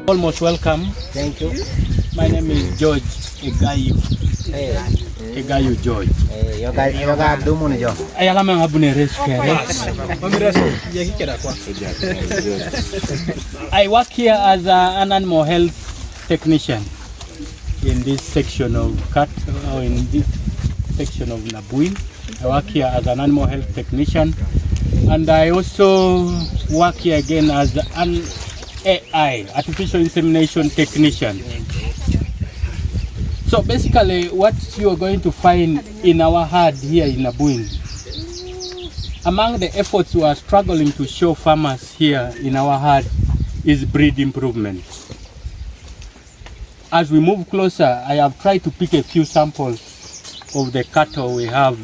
Almost welcome. Thank you. My name is George Egayu. Egayu George. Yoga dumun jo. Ayala mga buneres kere. I work here as an animal health technician in this section of in this section of Nabuin. I work here as an animal health technician, and I also work here again as an AI, artificial insemination technician. So basically what you are going to find in our herd here in Nabuin, among the efforts we are struggling to show farmers here in our herd is breed improvement. As we move closer, I have tried to pick a few samples of the cattle we have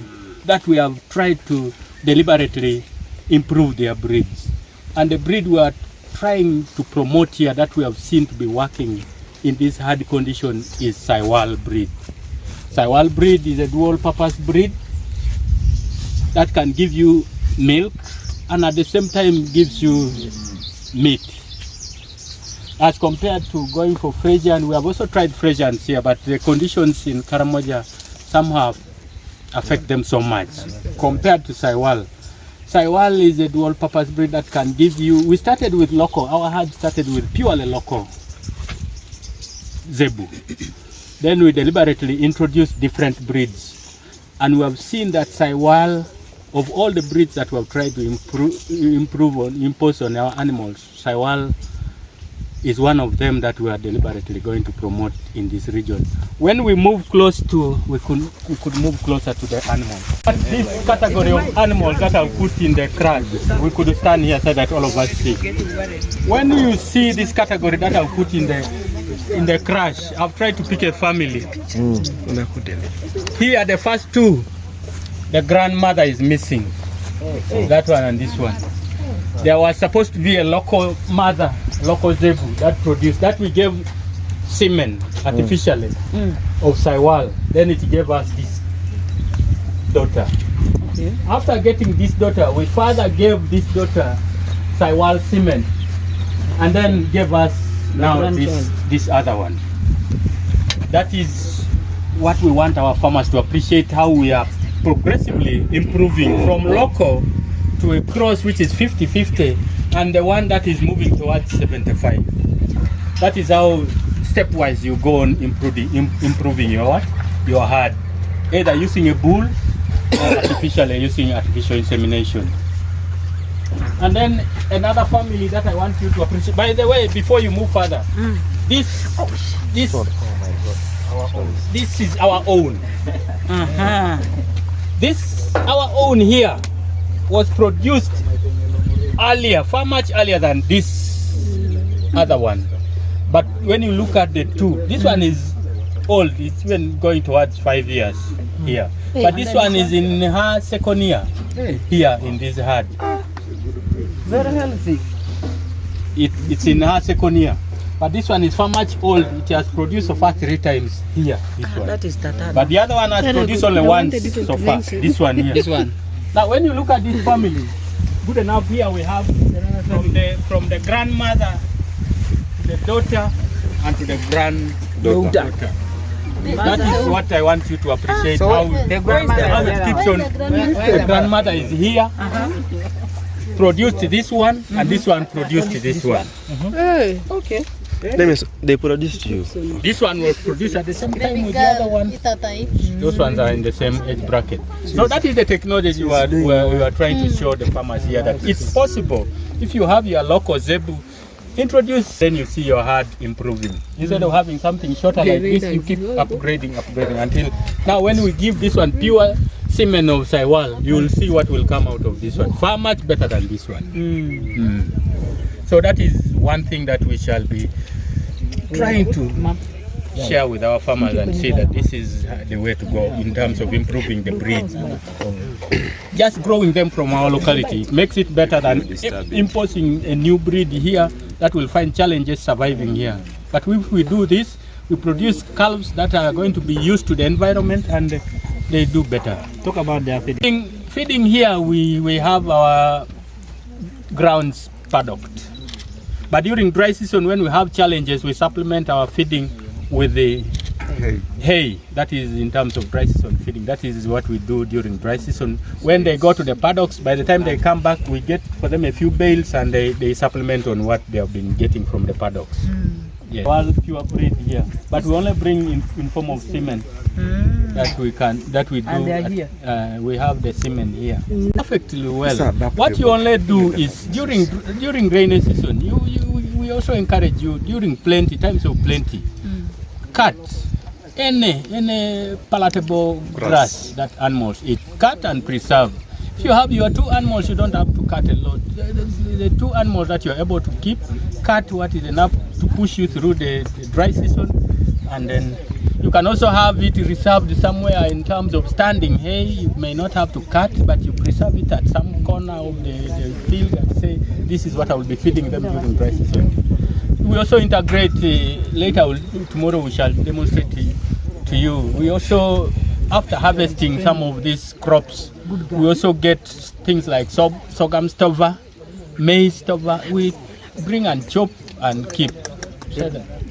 that we have tried to deliberately improve their breeds. And the breed we are trying to promote here that we have seen to be working in this hard condition is Sahiwal breed. Sahiwal breed is a dual purpose breed that can give you milk and at the same time gives you meat. As compared to going for Frisian, we have also tried Frisians here, but the conditions in Karamoja somehow affect them so much compared to Sahiwal. Sahiwal is a dual purpose breed that can give you, we started with local, our herd started with purely local zebu. Then we deliberately introduced different breeds. And we have seen that Sahiwal, of all the breeds that we have tried to impose on our animals, Sahiwal is one of them that we are deliberately going to promote in this region. When we move close to, we could move closer to the animals. But this category of animals that are put in the crash, we could stand here so that all of us see. When you see this category that are put in the crash, I've tried to pick a family. Here the first two, the grandmother is missing. That one and this one. There was supposed to be a local mother, local zebu that produced, that we gave semen artificially of Sahiwal. Then it gave us this daughter. Okay. After getting this daughter, we further gave this daughter Sahiwal semen and then gave us now this other one. That is what we want our farmers to appreciate, how we are progressively improving from local to a cross which is 50-50 and the one that is moving towards 75. That is how stepwise you go on improving your herd, either using a bull or artificially using artificial insemination. And then another family that I want you to appreciate. By the way, before you move further, this is our own. This our own here was produced earlier, far much earlier than this other one. But when you look at the two, this one is old, it's even going towards 5 years here. But this one is in her second year here in this herd. Very healthy. It's in her second year. But this one is far much old. It has produced so far 3 times here. This one. That is Tata. But the other one has produced only once so far. This one here. This one. Now when you look at this family, good enough, here we have from the grandmother to the daughter and to the granddaughter. That is what I want you to appreciate. So how the grandmother it keeps on. The grandmother is here, produced this one, and this one produced this one. Hey, okay. That means they produced you. This one was produced at the same time with the other one. Those ones are in the same age bracket. So that is the technology we are trying to show the farmers here, that it's possible. If you have your local zebu, introduce, then you see your herd improving. Instead of having something shorter like this, you keep upgrading until now when we give this one pure semen of Sahiwal, you will see what will come out of this one. Far much better than this one. So that is one thing that we shall be trying to share with our farmers and see that this is the way to go in terms of improving the breeds. Just growing them from our locality makes it better than imposing a new breed here that will find challenges surviving here. But if we do this, we produce calves that are going to be used to the environment and they do better. Talk about their feeding. Feeding here, we have our grounds paddocked. But during dry season, when we have challenges, we supplement our feeding with the hay. That is in terms of dry season feeding. That is what we do during dry season. When they go to the paddocks, by the time they come back, we get for them a few bales and they supplement on what they have been getting from the paddocks. Yes. Well, pure breed here, but we only bring in form of semen that we do. And they are here. We have the semen here perfectly well. What you only do is during rainy season, we also encourage you during times of plenty, cut any palatable grass that animals eat. Cut and preserve. If you have your 2 animals, you don't have to cut a lot. The 2 animals that you are able to keep, cut what is enough to push you through the dry season, and then you can also have it reserved somewhere in terms of standing hay. You may not have to cut, but you preserve it at some corner of the field and say, this is what I will be feeding them during dry season. We also integrate, tomorrow we shall demonstrate to you. We also, after harvesting some of these crops, we also get things like sorghum stover, maize stover. We bring and chop and keep.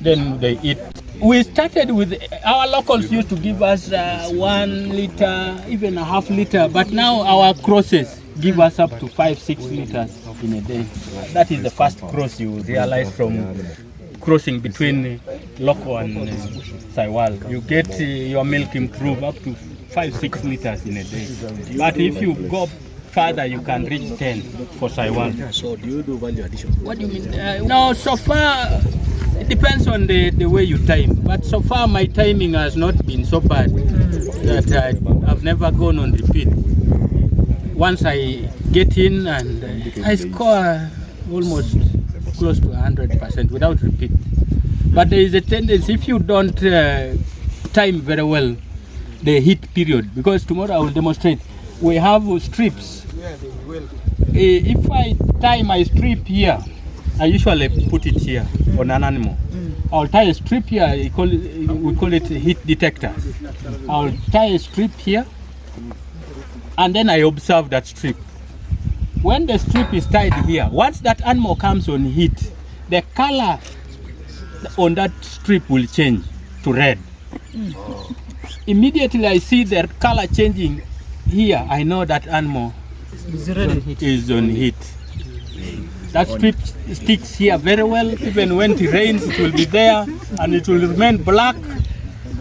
Then they eat. We started with, our locals used to give us 1 liter, even a half liter, but now our crosses give us up to 5-6 liters in a day. That is the first cross you realize from crossing between Loco and Sahiwal. You get your milk improve up to 5-6 liters in a day. But if you go further, you can reach 10 for Sahiwal. So do you do value addition? What do you mean? No, so far, it depends on the way you time. But so far, my timing has not been so bad that I've never gone on repeat. Once I get in and I score almost close to 100% without repeat. But there is a tendency, if you don't time very well, the heat period, because tomorrow I will demonstrate, we have strips. If I tie my strip here, I usually put it here on an animal. I'll tie a strip here, we call it heat detector. I'll tie a strip here, and then I observe that strip. When the strip is tied here, once that animal comes on heat, the color on that strip will change to red. Immediately I see the color changing here, I know that animal is on heat. That strip sticks here very well. Even when it rains, it will be there, and it will remain black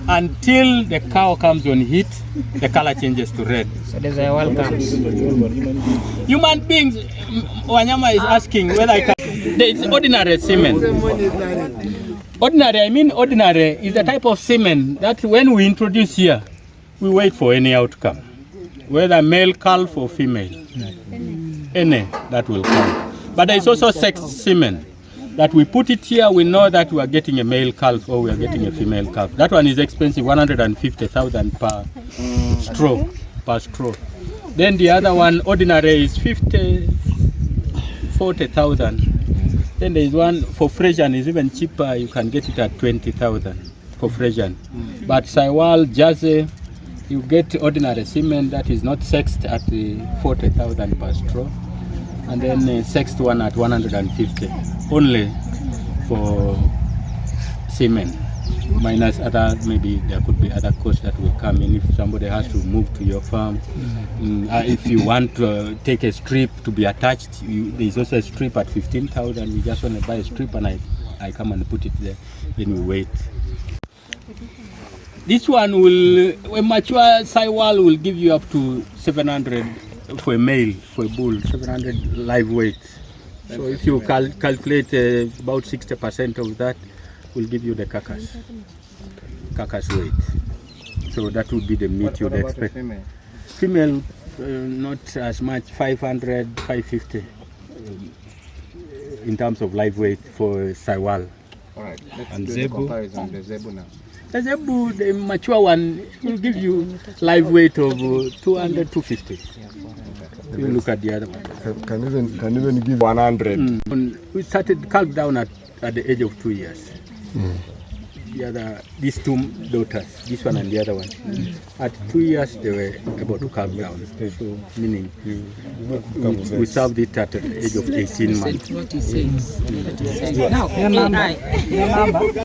until the cow comes on heat. The color changes to red. So there's a welcome. Human beings, Wanyama is asking whether I can. It's ordinary semen. Ordinary is the type of semen that when we introduce here, we wait for any outcome, whether male calf or female, any that will come. But there is also sex semen that we put it here, we know that we are getting a male calf or we are getting a female calf. That one is expensive, 150,000 per straw. Then the other one, ordinary, is 40,000. Then there is one for Frisian, is even cheaper. You can get it at 20,000 for Frisian. But Sahiwal, Jersey, you get ordinary semen that is not sexed at 40,000 per straw. And then sexed one at 150, only for semen. Minus other, maybe there could be other costs that will come in if somebody has to move to your farm. If you want to take a strip to be attached, there is also a strip at 15,000. You just want to buy a strip and I come and put it there. Then we wait. This one will, a mature Sahiwal will give you up to 700 for a male, for a bull, 700 live weight. So if you calculate about 60% of that, will give you the carcass weight. So that would be the meat you'd expect. Female, not as much, 500, 550 in terms of live weight for Sahiwal. All right, let's do the comparison, the Zebu now. The Zebu, the mature one, will give you live weight of 200, 250. You look at the other one. Can even give 100. We started calf down at the age of 2 years. these two daughters, this one and the other one. At 2 years, they were able to calm down. So, meaning we served it at the age of 18 months. Your number.